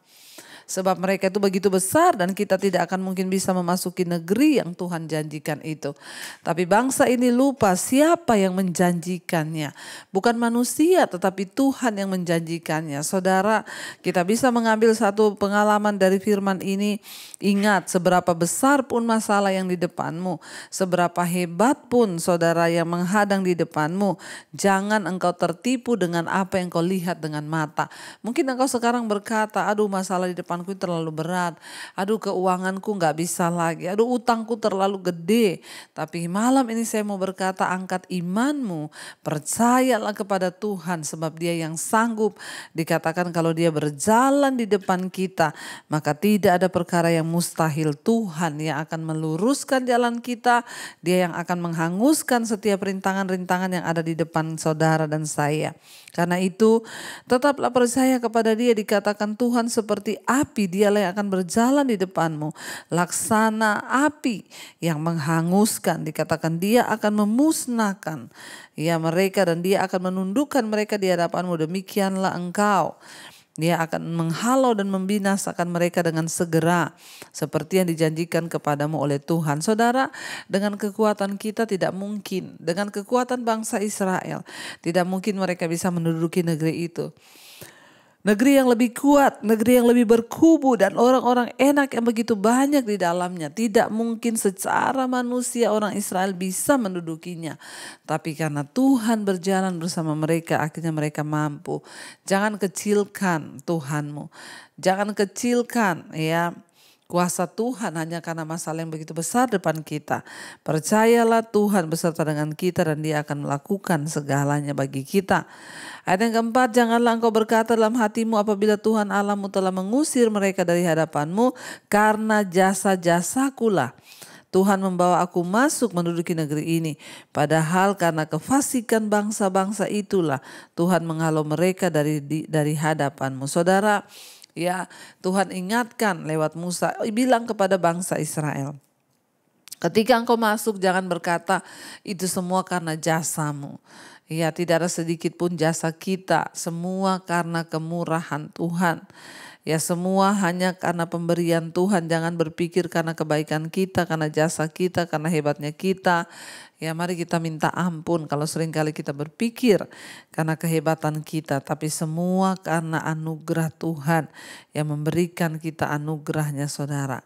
Sebab mereka itu begitu besar dan kita tidak akan mungkin bisa memasuki negeri yang Tuhan janjikan itu. Tapi bangsa ini lupa siapa yang menjanjikannya. Bukan manusia tetapi Tuhan yang menjanjikannya. Saudara, kita bisa mengambil satu pengalaman dari firman ini. Ingat, seberapa besar pun masalah yang di depanmu, seberapa hebat pun saudara yang menghadang di depanmu, jangan engkau tertipu dengan apa yang kau lihat dengan mata. Mungkin engkau sekarang berkata, aduh masalah di depanku terlalu berat, aduh keuanganku gak bisa lagi, aduh utangku terlalu gede. Tapi malam ini saya mau berkata, angkat imanmu, percayalah kepada Tuhan sebab Dia yang sanggup. Dikatakan kalau Dia berjalan di depan kita, maka tidak ada perkara yang mustahil. Tuhan yang akan meluruskan jalan kita, Dia yang akan menghanguskan setiap rintangan-rintangan yang ada di depan saudara dan saya. Karena itu tetaplah percaya kepada Dia. Dikatakan Tuhan seperti api, Dialah yang akan berjalan di depanmu. Laksana api yang menghanguskan. Dikatakan Dia akan memusnahkan ya mereka dan Dia akan menundukkan mereka di hadapanmu. Demikianlah engkau. Dia akan menghalau dan membinasakan mereka dengan segera. Seperti yang dijanjikan kepadamu oleh Tuhan. Saudara, dengan kekuatan kita tidak mungkin. Dengan kekuatan bangsa Israel, tidak mungkin mereka bisa menduduki negeri itu. Negeri yang lebih kuat, negeri yang lebih berkubu dan orang-orang enak yang begitu banyak di dalamnya. Tidak mungkin secara manusia orang Israel bisa mendudukinya. Tapi karena Tuhan berjalan bersama mereka, akhirnya mereka mampu. Jangan kecilkan Tuhanmu. Jangan kecilkan ya kuasa Tuhan hanya karena masalah yang begitu besar depan kita. Percayalah Tuhan beserta dengan kita dan Dia akan melakukan segalanya bagi kita. Ayat yang keempat, janganlah engkau berkata dalam hatimu apabila Tuhan Allahmu telah mengusir mereka dari hadapanmu, karena jasa-jasakulah Tuhan membawa aku masuk menduduki negeri ini. Padahal karena kefasikan bangsa-bangsa itulah Tuhan menghalau mereka dari hadapanmu. Saudara, ya, Tuhan ingatkan lewat Musa, bilang kepada bangsa Israel, ketika engkau masuk jangan berkata itu semua karena jasamu. Ya, tidak ada sedikit pun jasa kita, semua karena kemurahan Tuhan. Ya semua hanya karena pemberian Tuhan. Jangan berpikir karena kebaikan kita, karena jasa kita, karena hebatnya kita. Ya mari kita minta ampun kalau seringkali kita berpikir karena kehebatan kita. Tapi semua karena anugerah Tuhan yang memberikan kita anugerahnya saudara.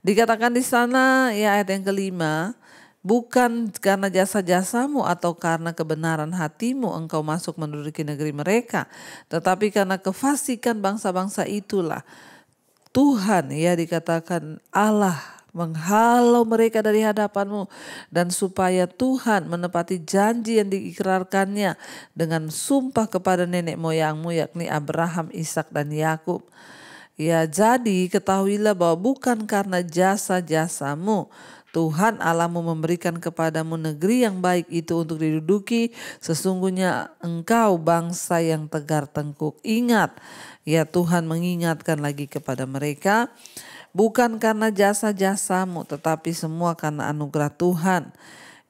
Dikatakan di sana ya ayat yang kelima. Bukan karena jasa-jasamu atau karena kebenaran hatimu engkau masuk menduduki negeri mereka. Tetapi karena kefasikan bangsa-bangsa itulah Tuhan ya dikatakan Allah menghalau mereka dari hadapanmu. Dan supaya Tuhan menepati janji yang diikrarkannya dengan sumpah kepada nenek moyangmu yakni Abraham, Ishak dan Yakub. Ya jadi ketahuilah bahwa bukan karena jasa-jasamu Tuhan Allahmu memberikan kepadamu negeri yang baik itu untuk diduduki. Sesungguhnya engkau bangsa yang tegar tengkuk. Ingat, ya Tuhan mengingatkan lagi kepada mereka. Bukan karena jasa-jasamu tetapi semua karena anugerah Tuhan.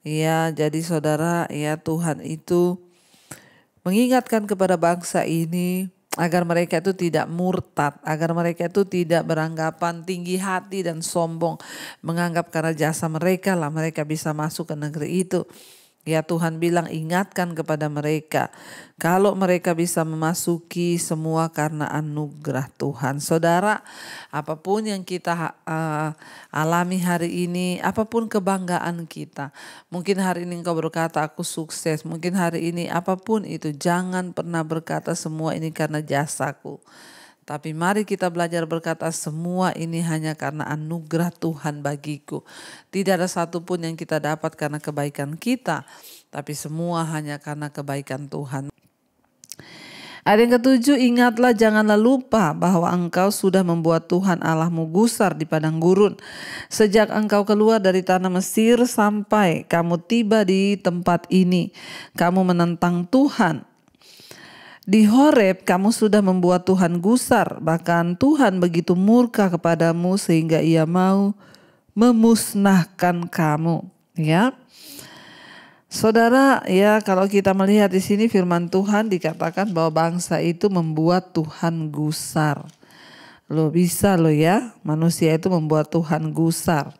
Ya jadi saudara ya Tuhan itu mengingatkan kepada bangsa ini agar mereka itu tidak murtad, agar mereka itu tidak beranggapan tinggi hati dan sombong, menganggap karena jasa mereka lah mereka bisa masuk ke negeri itu. Ya Tuhan bilang ingatkan kepada mereka, kalau mereka bisa memasuki semua karena anugerah Tuhan. Saudara, apapun yang kita alami hari ini, apapun kebanggaan kita. Mungkin hari ini engkau berkata aku sukses, mungkin hari ini apapun itu. Jangan pernah berkata semua ini karena jasaku. Tapi mari kita belajar berkata semua ini hanya karena anugerah Tuhan bagiku. Tidak ada satupun yang kita dapat karena kebaikan kita. Tapi semua hanya karena kebaikan Tuhan. Ayat yang ketujuh, ingatlah janganlah lupa bahwa engkau sudah membuat Tuhan Allahmu gusar di padang gurun. Sejak engkau keluar dari tanah Mesir sampai kamu tiba di tempat ini. Kamu menentang Tuhan. Di Horeb kamu sudah membuat Tuhan gusar, bahkan Tuhan begitu murka kepadamu sehingga ia mau memusnahkan kamu. Ya, saudara, ya kalau kita melihat di sini firman Tuhan dikatakan bahwa bangsa itu membuat Tuhan gusar. Lo bisa lo ya, manusia itu membuat Tuhan gusar.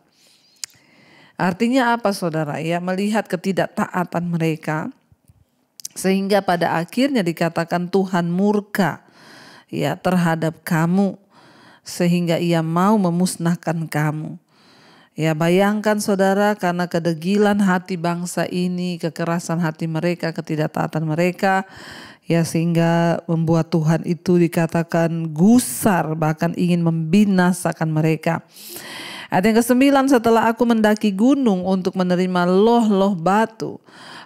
Artinya apa saudara? Ya melihat ketidaktaatan mereka. Sehingga pada akhirnya dikatakan Tuhan murka ya terhadap kamu sehingga ia mau memusnahkan kamu. Ya bayangkan saudara karena kedegilan hati bangsa ini, kekerasan hati mereka, ketidaktaatan mereka ya sehingga membuat Tuhan itu dikatakan gusar bahkan ingin membinasakan mereka. Ayat yang ke-9, setelah aku mendaki gunung untuk menerima loh-loh batu,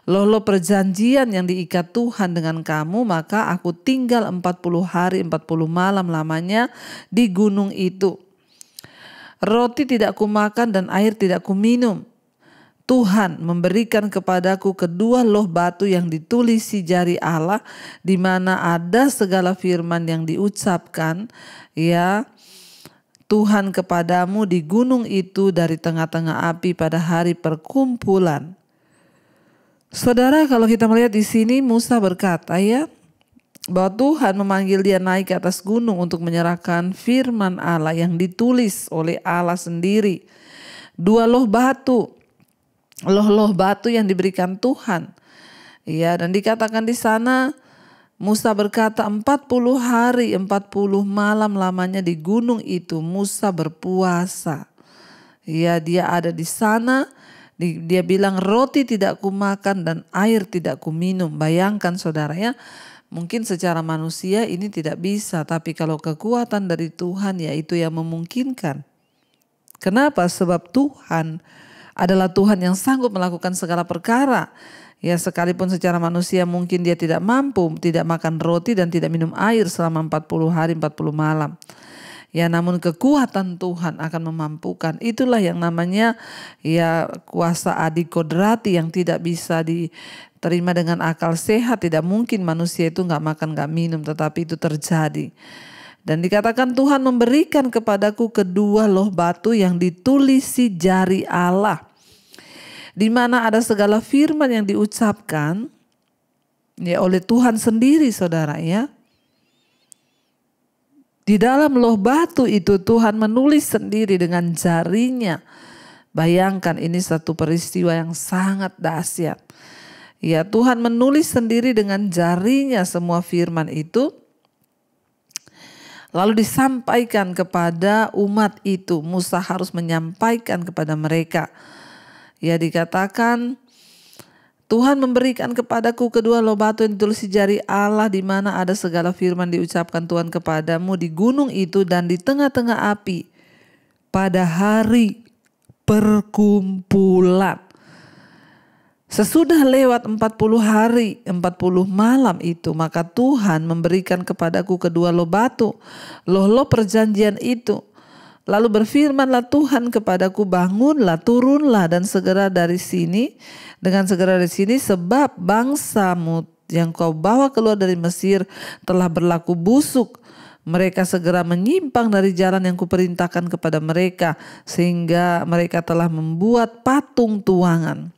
loh-loh perjanjian yang diikat Tuhan dengan kamu, maka aku tinggal 40 hari 40 malam lamanya di gunung itu. Roti tidak kumakan dan air tidak kuminum. Tuhan memberikan kepadaku kedua loh batu yang ditulisi jari Allah, di mana ada segala firman yang diucapkan ya Tuhan kepadamu di gunung itu dari tengah-tengah api pada hari perkumpulan. Saudara, kalau kita melihat di sini Musa berkata ya bahwa Tuhan memanggil dia naik ke atas gunung untuk menyerahkan firman Allah yang ditulis oleh Allah sendiri. Dua loh batu yang diberikan Tuhan. Ya, dan dikatakan di sana Musa berkata 40 hari 40 malam lamanya di gunung itu Musa berpuasa. Ya, dia ada di sana. Dia bilang roti tidak kumakan dan air tidak kuminum. Bayangkan saudara ya, mungkin secara manusia ini tidak bisa. Tapi kalau kekuatan dari Tuhan ya itu yang memungkinkan. Kenapa? Sebab Tuhan adalah Tuhan yang sanggup melakukan segala perkara. Ya sekalipun secara manusia mungkin dia tidak mampu, tidak makan roti dan tidak minum air selama 40 hari 40 malam. Ya namun kekuatan Tuhan akan memampukan. Itulah yang namanya ya kuasa adikodrati yang tidak bisa diterima dengan akal sehat. Tidak mungkin manusia itu gak makan gak minum, tetapi itu terjadi. Dan dikatakan Tuhan memberikan kepadaku kedua loh batu yang ditulisi jari Allah, di mana ada segala firman yang diucapkan ya oleh Tuhan sendiri saudara ya. Di dalam loh batu itu Tuhan menulis sendiri dengan jarinya. Bayangkan, ini satu peristiwa yang sangat dahsyat. Ya, Tuhan menulis sendiri dengan jarinya semua firman itu. Lalu disampaikan kepada umat itu. Musa harus menyampaikan kepada mereka. Ya, dikatakan Tuhan memberikan kepadaku kedua loh batu yang ditulis di jari Allah, di mana ada segala firman diucapkan Tuhan kepadamu di gunung itu dan di tengah-tengah api pada hari perkumpulan. Sesudah lewat 40 hari, 40 malam itu, maka Tuhan memberikan kepadaku kedua loh batu, loh perjanjian itu. Lalu berfirmanlah Tuhan kepadaku, bangunlah, turunlah dan segera dari sini, dengan segera dari sini, sebab bangsamu yang kau bawa keluar dari Mesir telah berlaku busuk. Mereka segera menyimpang dari jalan yang kuperintahkan kepada mereka, sehingga mereka telah membuat patung tuangan.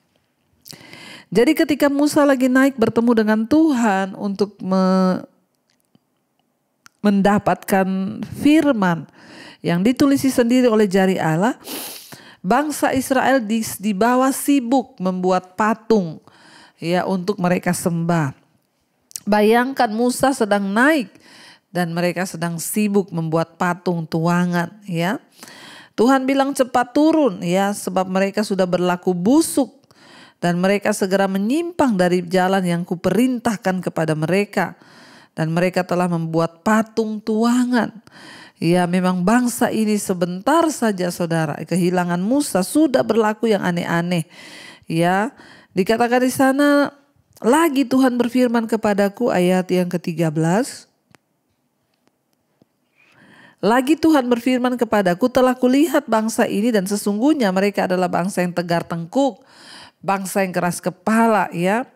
Jadi ketika Musa lagi naik bertemu dengan Tuhan untuk mendapatkan firman yang ditulisi sendiri oleh jari Allah, bangsa Israel di bawah sibuk membuat patung ya untuk mereka sembah. Bayangkan, Musa sedang naik dan mereka sedang sibuk membuat patung tuangan ya. Tuhan bilang cepat turun ya, sebab mereka sudah berlaku busuk. Dan mereka segera menyimpang dari jalan yang kuperintahkan kepada mereka. Dan mereka telah membuat patung tuangan. Ya, memang bangsa ini sebentar saja saudara, kehilangan Musa sudah berlaku yang aneh-aneh. Ya, dikatakan di sana lagi Tuhan berfirman kepadaku, ayat yang ke-13. Lagi Tuhan berfirman kepadaku, telah kulihat bangsa ini dan sesungguhnya mereka adalah bangsa yang tegar tengkuk. Bangsa yang keras kepala ya.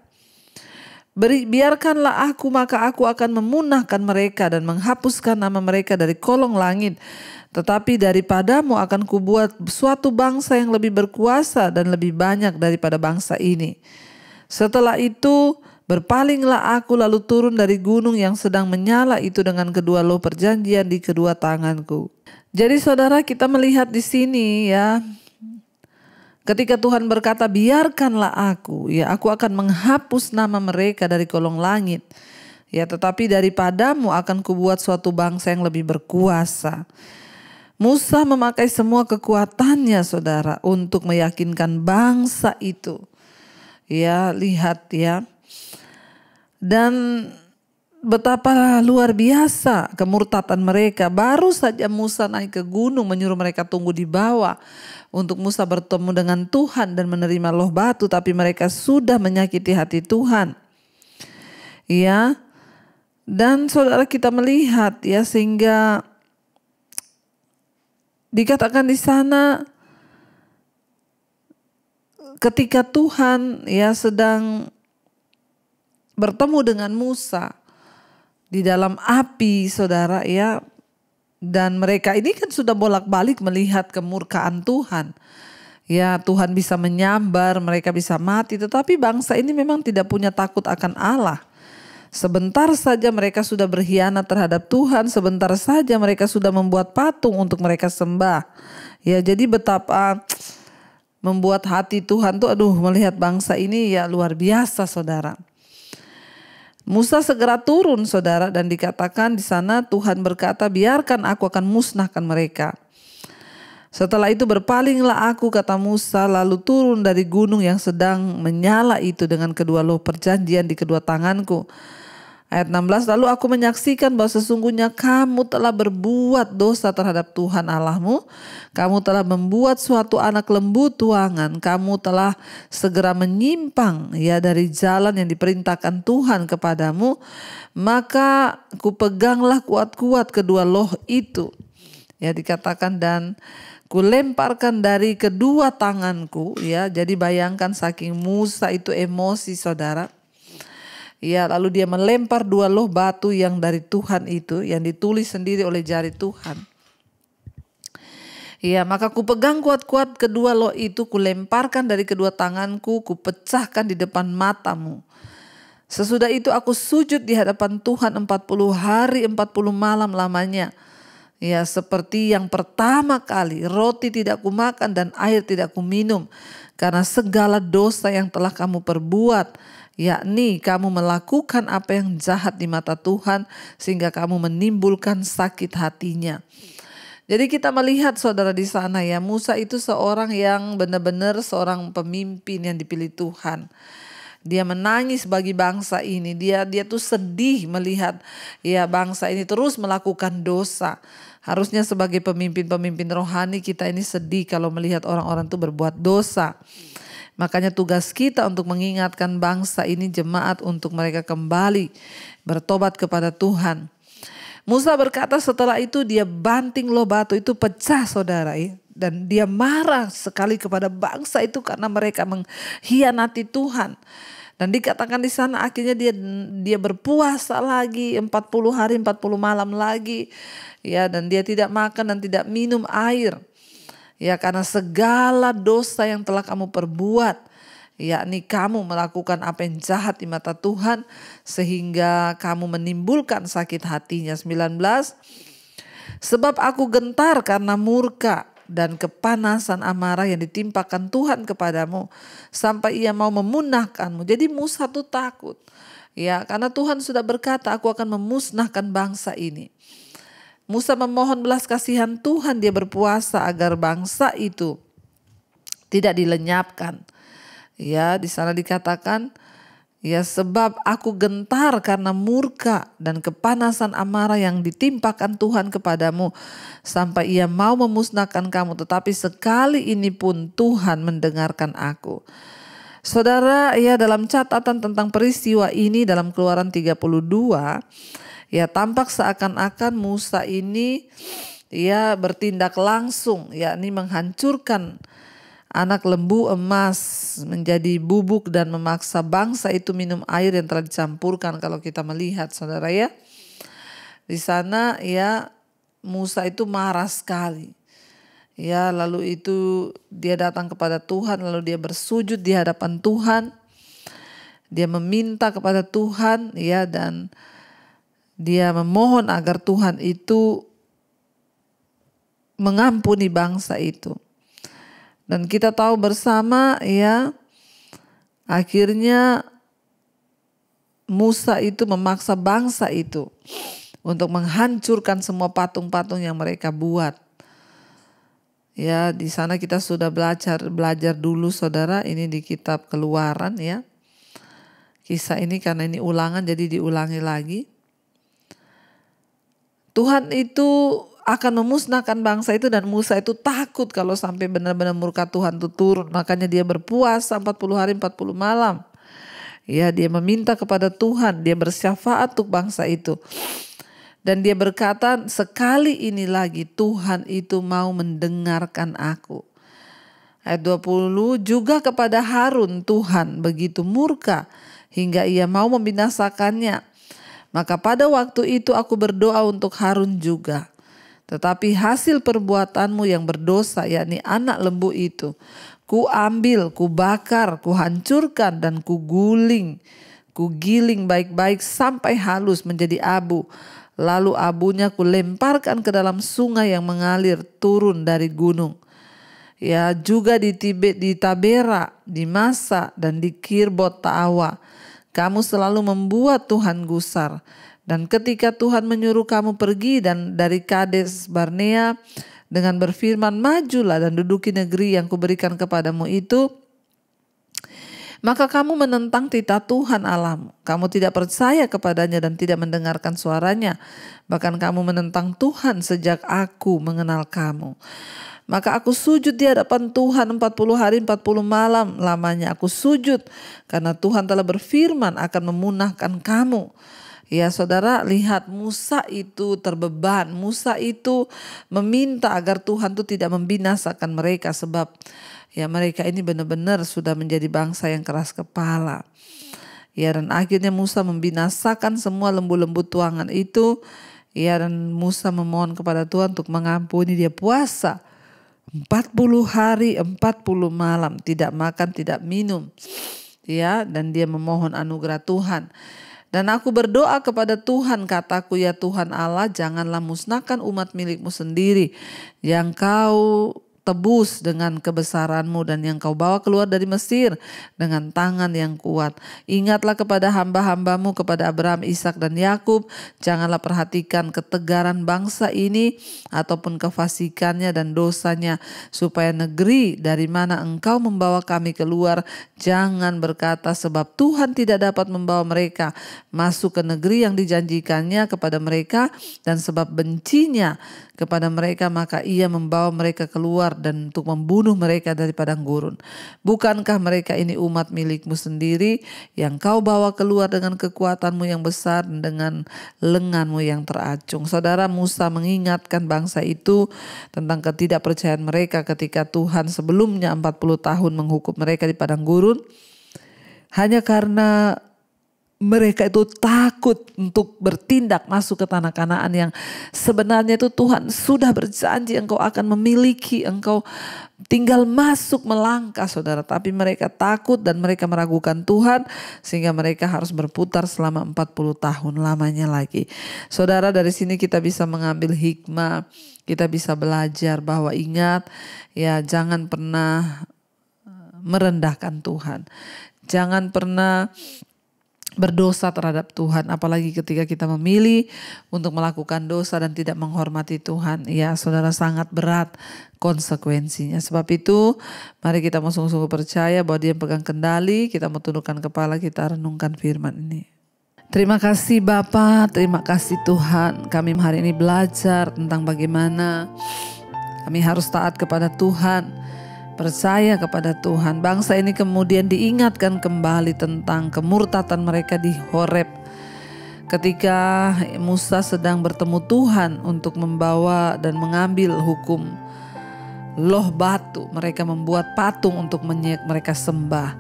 Biarkanlah aku, maka aku akan memunahkan mereka dan menghapuskan nama mereka dari kolong langit. Tetapi daripadamu akan kubuat suatu bangsa yang lebih berkuasa dan lebih banyak daripada bangsa ini. Setelah itu berpalinglah aku lalu turun dari gunung yang sedang menyala itu dengan kedua loh perjanjian di kedua tanganku. Jadi saudara, kita melihat di sini ya. Ketika Tuhan berkata, biarkanlah aku, ya aku akan menghapus nama mereka dari kolong langit. Ya, tetapi daripadamu akan kubuat suatu bangsa yang lebih berkuasa. Musa memakai semua kekuatannya saudara untuk meyakinkan bangsa itu. Ya, lihat ya. Dan betapa luar biasa kemurtatan mereka. Baru saja Musa naik ke gunung menyuruh mereka tunggu di bawah. Untuk Musa bertemu dengan Tuhan dan menerima loh batu, tapi mereka sudah menyakiti hati Tuhan. Ya. Dan saudara, kita melihat ya, sehingga dikatakan di sana ketika Tuhan ya sedang bertemu dengan Musa di dalam api saudara ya. Dan mereka ini kan sudah bolak-balik melihat kemurkaan Tuhan. Ya, Tuhan bisa menyambar, mereka bisa mati. Tetapi bangsa ini memang tidak punya takut akan Allah. Sebentar saja mereka sudah berkhianat terhadap Tuhan. Sebentar saja mereka sudah membuat patung untuk mereka sembah. Ya, jadi betapa membuat hati Tuhan tuh melihat bangsa ini ya luar biasa saudara. Musa segera turun saudara, dan dikatakan di sana Tuhan berkata, biarkan aku akan musnahkan mereka. Setelah itu berpalinglah aku, kata Musa, lalu turun dari gunung yang sedang menyala itu dengan kedua loh perjanjian di kedua tanganku. Ayat 16, lalu aku menyaksikan bahwa sesungguhnya kamu telah berbuat dosa terhadap Tuhan Allahmu. Kamu telah membuat suatu anak lembu tuangan. Kamu telah segera menyimpang ya dari jalan yang diperintahkan Tuhan kepadamu. Maka kupeganglah kuat-kuat kedua loh itu. Ya, dikatakan dan kulemparkan dari kedua tanganku ya. Jadi bayangkan saking Musa itu emosi saudara. Ya, lalu dia melempar dua loh batu yang dari Tuhan itu, yang ditulis sendiri oleh jari Tuhan. Ya, maka kupegang kuat-kuat kedua loh itu, kulemparkan dari kedua tanganku, kupecahkan di depan matamu. Sesudah itu aku sujud di hadapan Tuhan 40 hari 40 malam lamanya. Ya, seperti yang pertama kali, roti tidak kumakan dan air tidak kuminum, karena segala dosa yang telah kamu perbuat, yakni kamu melakukan apa yang jahat di mata Tuhan, sehingga kamu menimbulkan sakit hatinya. Jadi kita melihat saudara di sana ya, Musa itu seorang yang benar-benar seorang pemimpin yang dipilih Tuhan. Dia menangis bagi bangsa ini. Dia tuh sedih melihat ya bangsa ini terus melakukan dosa. Harusnya sebagai pemimpin-pemimpin rohani kita ini sedih kalau melihat orang-orang itu berbuat dosa. Makanya tugas kita untuk mengingatkan bangsa ini, jemaat, untuk mereka kembali bertobat kepada Tuhan. Musa berkata setelah itu dia banting loh batu itu pecah saudara ya. Dan dia marah sekali kepada bangsa itu karena mereka mengkhianati Tuhan. Dan dikatakan di sana akhirnya dia berpuasa lagi 40 hari 40 malam lagi. Ya, dan dia tidak makan dan tidak minum air. Ya, karena segala dosa yang telah kamu perbuat, yakni kamu melakukan apa yang jahat di mata Tuhan sehingga kamu menimbulkan sakit hatinya. 19. Sebab aku gentar karena murka dan kepanasan amarah yang ditimpakan Tuhan kepadamu sampai ia mau memunahkanmu. Jadi Musa tuh takut. Ya, karena Tuhan sudah berkata, aku akan memusnahkan bangsa ini. Musa memohon belas kasihan Tuhan, dia berpuasa agar bangsa itu tidak dilenyapkan. Ya, di sana dikatakan, ya sebab aku gentar karena murka dan kepanasan amarah yang ditimpakan Tuhan kepadamu sampai ia mau memusnahkan kamu, tetapi sekali ini pun Tuhan mendengarkan aku. Saudara, ya dalam catatan tentang peristiwa ini dalam Keluaran 32, ya tampak seakan-akan Musa ini ya bertindak langsung, yakni menghancurkan anak lembu emas menjadi bubuk dan memaksa bangsa itu minum air yang telah dicampurkan. Kalau kita melihat saudara ya, di sana ya Musa itu marah sekali. Ya, lalu itu dia datang kepada Tuhan, lalu dia bersujud di hadapan Tuhan. Dia meminta kepada Tuhan ya, dan dia memohon agar Tuhan itu mengampuni bangsa itu. Dan kita tahu bersama ya, akhirnya Musa itu memaksa bangsa itu untuk menghancurkan semua patung-patung yang mereka buat. Ya, di sana kita sudah belajar dulu saudara, ini di kitab Keluaran ya. Kisah ini karena ini ulangan jadi diulangi lagi. Tuhan itu akan memusnahkan bangsa itu dan Musa itu takut kalau sampai benar-benar murka Tuhan itu turun. Makanya dia berpuasa 40 hari 40 malam. Ya, dia meminta kepada Tuhan, dia bersyafaat untuk bangsa itu. Dan dia berkata, sekali ini lagi Tuhan itu mau mendengarkan aku. Ayat 20, juga kepada Harun Tuhan begitu murka hingga ia mau membinasakannya. Maka pada waktu itu aku berdoa untuk Harun juga. Tetapi hasil perbuatanmu yang berdosa, yakni anak lembu itu, ku ambil, ku bakar, ku hancurkan dan ku giling baik-baik sampai halus menjadi abu. Lalu abunya ku lemparkan ke dalam sungai yang mengalir turun dari gunung. Ya, juga di Tabera, di Masa dan di Kirbot Taawa. Kamu selalu membuat Tuhan gusar. Dan ketika Tuhan menyuruh kamu pergi dan dari Kades Barnea dengan berfirman, majulah dan duduki negeri yang kuberikan kepadamu itu, maka kamu menentang titah Tuhan Allahmu. Kamu tidak percaya kepadanya dan tidak mendengarkan suaranya. Bahkan kamu menentang Tuhan sejak aku mengenal kamu. Maka aku sujud di hadapan Tuhan 40 hari 40 malam lamanya. Aku sujud karena Tuhan telah berfirman akan memunahkan kamu. Ya saudara, lihat Musa itu terbeban. Musa itu meminta agar Tuhan itu tidak membinasakan mereka. Sebab ya mereka ini benar-benar sudah menjadi bangsa yang keras kepala. Ya, dan akhirnya Musa membinasakan semua lembu-lembu tuangan itu. Ya, dan Musa memohon kepada Tuhan untuk mengampuni. Dia puasa 40 hari 40 malam. Tidak makan, tidak minum. Ya, dan dia memohon anugerah Tuhan. Dan aku berdoa kepada Tuhan, kataku, ya Tuhan Allah, janganlah musnahkan umat milikmu sendiri yang kau tebus dengan kebesaranmu dan yang kau bawa keluar dari Mesir dengan tangan yang kuat. Ingatlah kepada hamba-hambamu, kepada Abraham, Ishak dan Yakub. Janganlah perhatikan ketegaran bangsa ini ataupun kefasikannya dan dosanya, supaya negeri dari mana engkau membawa kami keluar, jangan berkata sebab Tuhan tidak dapat membawa mereka masuk ke negeri yang dijanjikannya kepada mereka, dan sebab bencinya kepada mereka maka ia membawa mereka keluar dan untuk membunuh mereka dari padang gurun. Bukankah mereka ini umat milikmu sendiri yang kau bawa keluar dengan kekuatanmu yang besar dan dengan lenganmu yang teracung? Saudara, Musa mengingatkan bangsa itu tentang ketidakpercayaan mereka ketika Tuhan sebelumnya 40 tahun menghukum mereka di padang gurun, hanya karena mereka itu takut untuk bertindak masuk ke tanah Kanaan yang sebenarnya itu Tuhan sudah berjanji engkau akan memiliki, engkau tinggal masuk melangkah, saudara. Tapi mereka takut dan mereka meragukan Tuhan sehingga mereka harus berputar selama 40 tahun lamanya lagi. Saudara, dari sini kita bisa mengambil hikmah, kita bisa belajar bahwa ingat ya, jangan pernah merendahkan Tuhan. Jangan pernah berdosa terhadap Tuhan, apalagi ketika kita memilih untuk melakukan dosa dan tidak menghormati Tuhan. Ya saudara, sangat berat konsekuensinya. Sebab itu mari kita mau sungguh-sungguh percaya bahwa Dia pegang kendali. Kita mau tundukkan kepala, kita renungkan firman ini. Terima kasih Bapa, terima kasih Tuhan. Kami hari ini belajar tentang bagaimana kami harus taat kepada Tuhan, percaya kepada Tuhan. Bangsa ini kemudian diingatkan kembali tentang kemurtatan mereka di Horeb. Ketika Musa sedang bertemu Tuhan untuk membawa dan mengambil hukum loh batu, mereka membuat patung untuk mereka sembah.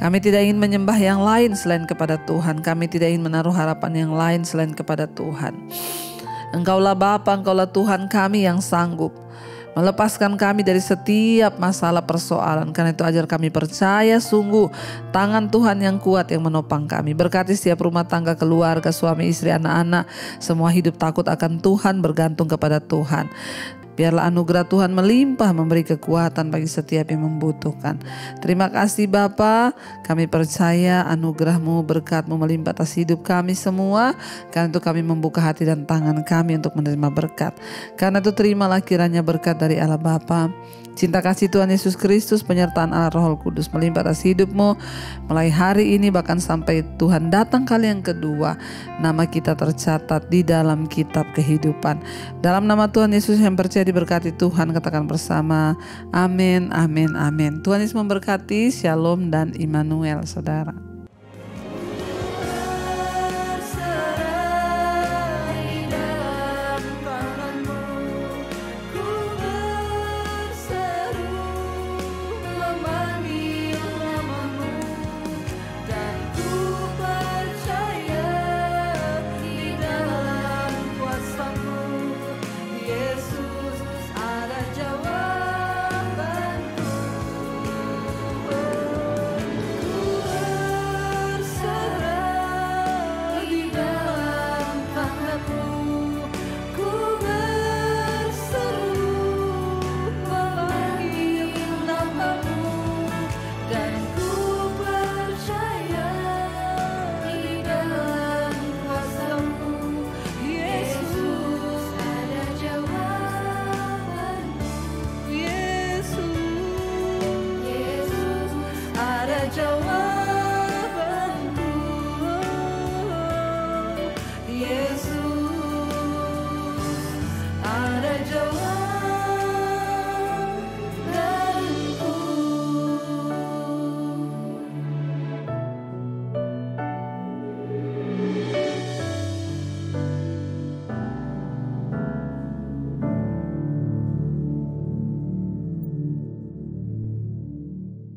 Kami tidak ingin menyembah yang lain selain kepada Tuhan. Kami tidak ingin menaruh harapan yang lain selain kepada Tuhan. Engkaulah Bapa, Engkaulah Tuhan kami yang sanggup melepaskan kami dari setiap masalah persoalan. Karena itu ajar kami percaya sungguh tangan Tuhan yang kuat yang menopang kami. Berkati setiap rumah tangga, keluarga, suami, istri, anak-anak. Semua hidup takut akan Tuhan, bergantung kepada Tuhan. Biarlah anugerah Tuhan melimpah memberi kekuatan bagi setiap yang membutuhkan. Terima kasih Bapa, kami percaya anugerah-Mu, berkat-Mu melimpah atas hidup kami semua. Karena itu kami membuka hati dan tangan kami untuk menerima berkat. Karena itu terimalah kiranya berkat dari Allah Bapa, cinta kasih Tuhan Yesus Kristus, penyertaan Allah Roh Kudus melimpah atas hidup-Mu mulai hari ini bahkan sampai Tuhan datang kali yang kedua. Nama kita tercatat di dalam kitab kehidupan. Dalam nama Tuhan Yesus yang percaya diberkati Tuhan, katakan bersama amin, amin, amin. Tuhan Yesus memberkati. Shalom dan Immanuel, saudara.